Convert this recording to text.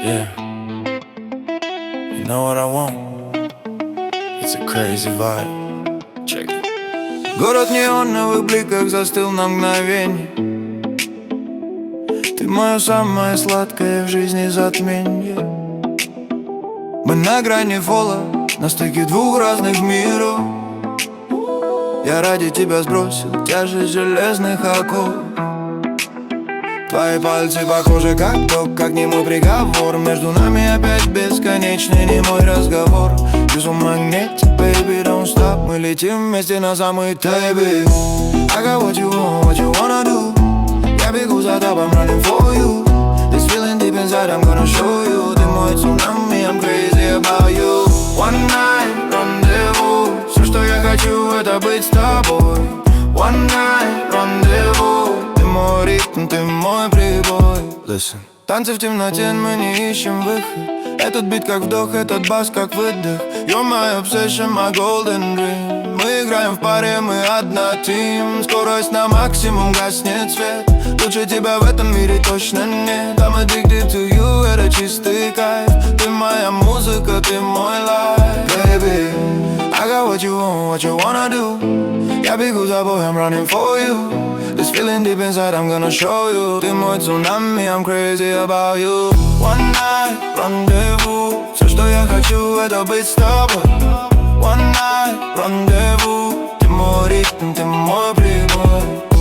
Yeah. You know what I want? It's a crazy vibe. Check it. Город в неоновых бликах застыл на мгновенье. Ты мое самое сладкое в жизни затменье. Мы на грани фола, на стыке двух разных миров. Я ради тебя сбросил тяжесть железных оков. Твои пальцы похожи как ток, как немой приговор. Между нами опять бесконечный немой разговор. You're magnetic, baby, don't stop. Мы летим вместе на самый тайбе. I got what you want, what you wanna do. Я бегу за тобой, I'm running for you. This feeling deep inside, I'm gonna show you. Ты мой цунами, I'm crazy about you. One night, rendezvous. Все, что я хочу, это быть с тобой. One night, rendezvous. Ты мой ритм, ты мой прибой. Listen. Танцы в темноте, мы не ищем выход. Этот бит как вдох, этот бас как выдох. You're my obsession, my golden dream. Мы играем в паре, мы одна тим. Скорость на максимум, гаснет свет. Лучше тебя в этом мире точно нет. I'm addicted to you, это чистый кайф. Ты моя музыка, ты мой life. Baby, I got what you want, what you wanna do. Я бегу за тобой, I'm running for you. This feeling deep inside, I'm gonna show you. Ты мой цунами, I'm crazy about you. One night, rendezvous. Все, что я хочу, это быть с тобой. One night, rendezvous. Ты мой ритм, ты мой прибой.